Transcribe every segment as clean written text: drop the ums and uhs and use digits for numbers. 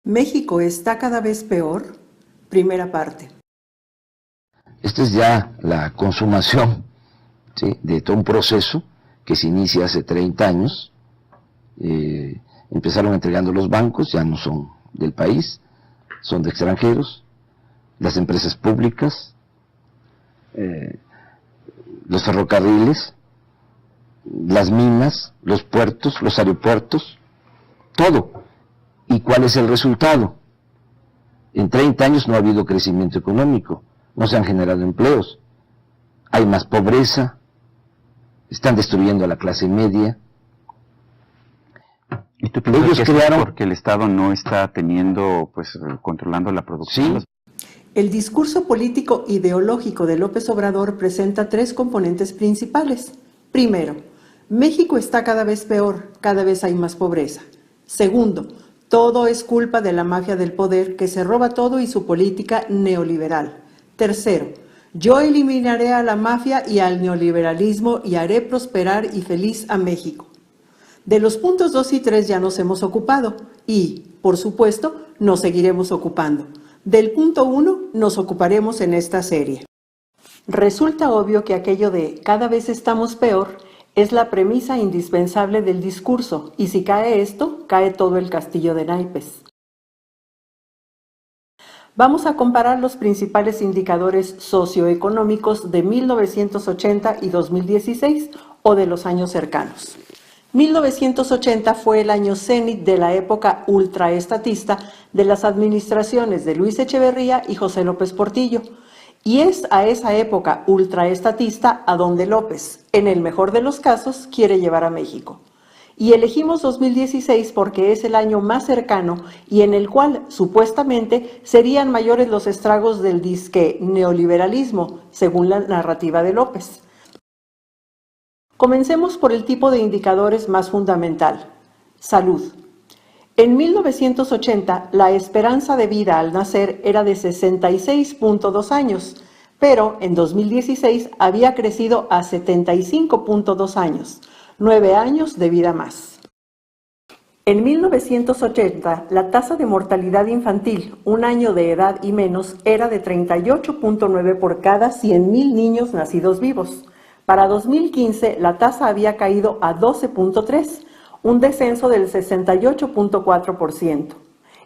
México está cada vez peor. Primera parte. Esta es ya la consumación, ¿sí?, de todo un proceso que se inicia hace 30 años. Empezaron entregando los bancos, ya no son del país, son de extranjeros, las empresas públicas, los ferrocarriles, las minas, los puertos, los aeropuertos, todo. ¿Y cuál es el resultado? En 30 años no ha habido crecimiento económico, no se han generado empleos, hay más pobreza, están destruyendo a la clase media. ¿Y tú piensas Ellos que crearon... es porque el Estado no está controlando la producción? Sí. El discurso político ideológico de López Obrador presenta tres componentes principales. Primero, México está cada vez peor, cada vez hay más pobreza. Segundo, todo es culpa de la mafia del poder que se roba todo y su política neoliberal. Tercero, yo eliminaré a la mafia y al neoliberalismo y haré prosperar y feliz a México. De los puntos 2 y 3 ya nos hemos ocupado y, por supuesto, nos seguiremos ocupando. Del punto 1 nos ocuparemos en esta serie. Resulta obvio que aquello de cada vez estamos peor es la premisa indispensable del discurso, y si cae esto, cae todo el castillo de naipes. Vamos a comparar los principales indicadores socioeconómicos de 1980 y 2016 o de los años cercanos. 1980 fue el año cénit de la época ultraestatista de las administraciones de Luis Echeverría y José López Portillo, y es a esa época ultraestatista a donde López, en el mejor de los casos, quiere llevar a México. Y elegimos 2016 porque es el año más cercano y en el cual, supuestamente, serían mayores los estragos del disque neoliberalismo, según la narrativa de López. Comencemos por el tipo de indicadores más fundamental: salud. En 1980, la esperanza de vida al nacer era de 66.2 años, pero en 2016 había crecido a 75.2 años, 9 años de vida más. En 1980, la tasa de mortalidad infantil, un año de edad y menos, era de 38.9 por cada 100,000 niños nacidos vivos. Para 2015, la tasa había caído a 12.3, un descenso del 68.4%.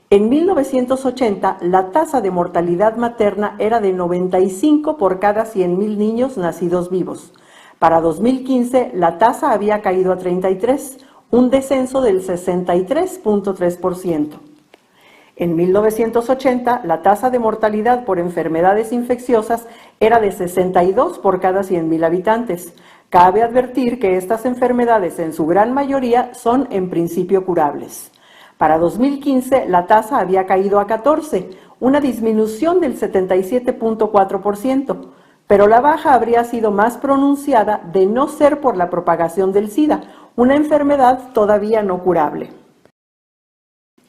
En 1980, la tasa de mortalidad materna era de 95 por cada 100,000 niños nacidos vivos. Para 2015, la tasa había caído a 33, un descenso del 63.3%. En 1980, la tasa de mortalidad por enfermedades infecciosas era de 62 por cada 100,000 habitantes. Cabe advertir que estas enfermedades en su gran mayoría son en principio curables. Para 2015 la tasa había caído a 14, una disminución del 77.4%, pero la baja habría sido más pronunciada de no ser por la propagación del SIDA, una enfermedad todavía no curable.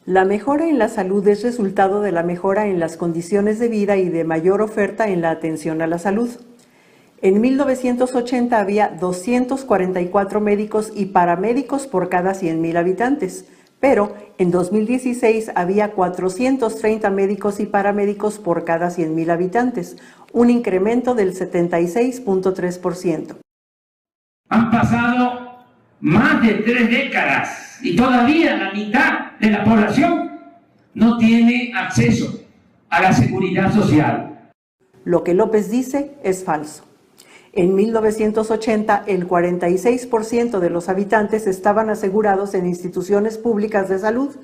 La mejora en la salud es resultado de la mejora en las condiciones de vida y de mayor oferta en la atención a la salud. En 1980 había 244 médicos y paramédicos por cada 100,000 habitantes, pero en 2016 había 430 médicos y paramédicos por cada 100,000 habitantes, un incremento del 76.3%. Han pasado más de 3 décadas y todavía la mitad de la población no tiene acceso a la seguridad social. Lo que López dice es falso. En 1980, el 46% de los habitantes estaban asegurados en instituciones públicas de salud.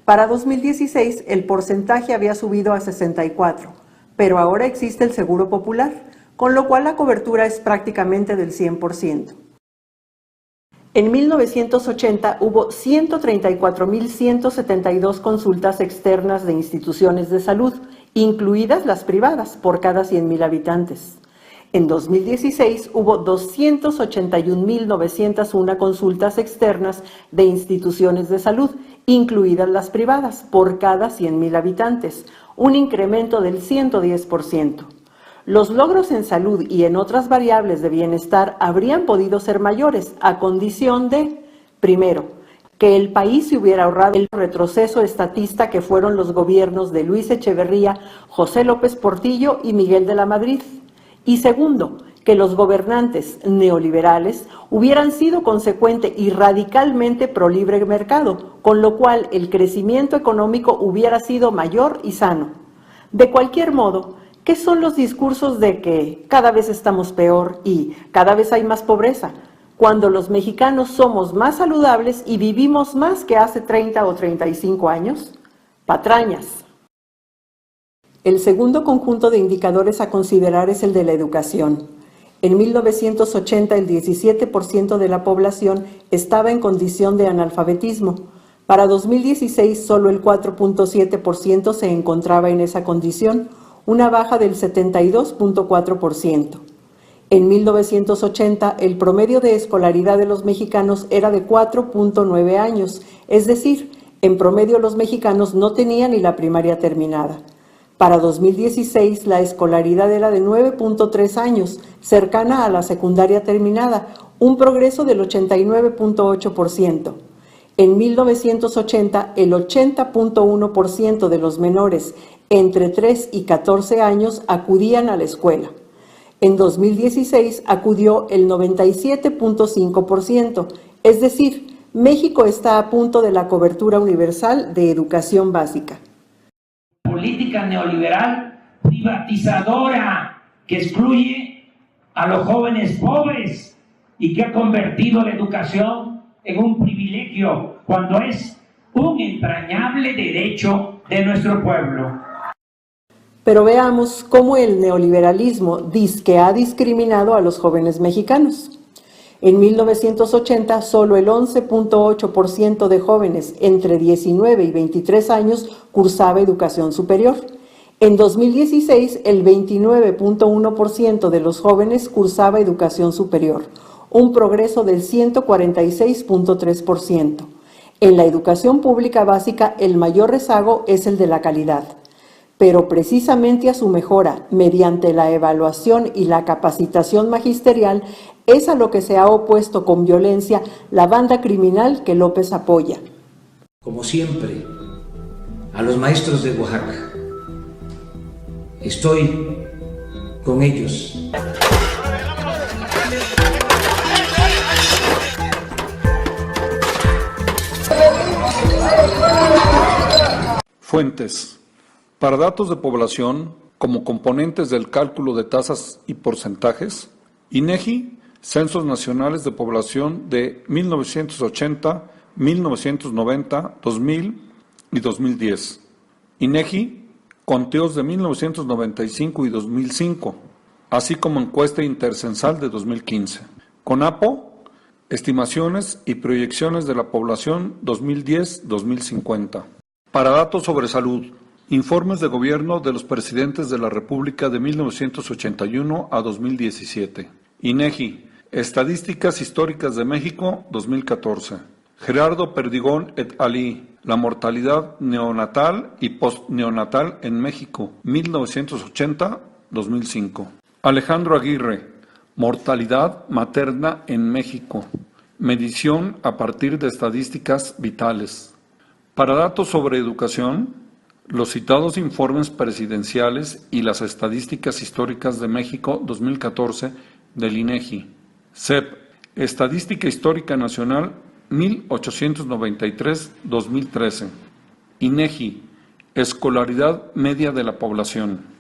Para 2016, el porcentaje había subido a 64%, pero ahora existe el Seguro Popular, con lo cual la cobertura es prácticamente del 100%. En 1980 hubo 134.172 consultas externas de instituciones de salud, incluidas las privadas, por cada 100,000 habitantes. En 2016 hubo 281.901 consultas externas de instituciones de salud, incluidas las privadas, por cada 100,000 habitantes, un incremento del 110%. Los logros en salud y en otras variables de bienestar habrían podido ser mayores a condición de, primero, que el país se hubiera ahorrado el retroceso estatista que fueron los gobiernos de Luis Echeverría, José López Portillo y Miguel de la Madrid. Y segundo, que los gobernantes neoliberales hubieran sido consecuente y radicalmente pro libre mercado, con lo cual el crecimiento económico hubiera sido mayor y sano. De cualquier modo, ¿qué son los discursos de que cada vez estamos peor y cada vez hay más pobreza, cuando los mexicanos somos más saludables y vivimos más que hace 30 o 35 años? Patrañas. El segundo conjunto de indicadores a considerar es el de la educación. En 1980 el 17% de la población estaba en condición de analfabetismo. Para 2016 solo el 4.7% se encontraba en esa condición, una baja del 72.4%. En 1980 el promedio de escolaridad de los mexicanos era de 4.9 años, es decir, en promedio los mexicanos no tenían ni la primaria terminada. Para 2016 la escolaridad era de 9.3 años, cercana a la secundaria terminada, un progreso del 89.8%. En 1980 el 80.1% de los menores entre 3 y 14 años acudían a la escuela. En 2016 acudió el 97.5%, es decir, México está a punto de la cobertura universal de educación básica. Política neoliberal privatizadora que excluye a los jóvenes pobres y que ha convertido la educación en un privilegio cuando es un entrañable derecho de nuestro pueblo. Pero veamos cómo el neoliberalismo dizque ha discriminado a los jóvenes mexicanos. En 1980, solo el 11.8% de jóvenes entre 19 y 23 años cursaba educación superior. En 2016, el 29.1% de los jóvenes cursaba educación superior, un progreso del 146.3%. En la educación pública básica, el mayor rezago es el de la calidad. Pero precisamente a su mejora, mediante la evaluación y la capacitación magisterial, es a lo que se ha opuesto con violencia la banda criminal que López apoya. Como siempre, a los maestros de Oaxaca, estoy con ellos. Fuentes. Para datos de población, como componentes del cálculo de tasas y porcentajes, INEGI, Censos Nacionales de Población de 1980, 1990, 2000 y 2010. INEGI, conteos de 1995 y 2005, así como encuesta intercensal de 2015. CONAPO, estimaciones y proyecciones de la población 2010-2050. Para datos sobre salud, informes de gobierno de los presidentes de la República de 1981 a 2017. INEGI, Estadísticas Históricas de México, 2014. Gerardo Perdigón et al. La mortalidad neonatal y postneonatal en México, 1980-2005. Alejandro Aguirre, Mortalidad materna en México. Medición a partir de estadísticas vitales. Para datos sobre educación, los citados informes presidenciales y las estadísticas históricas de México 2014 del INEGI. CEP, Estadística Histórica Nacional 1893-2013. INEGI, Escolaridad media de la población.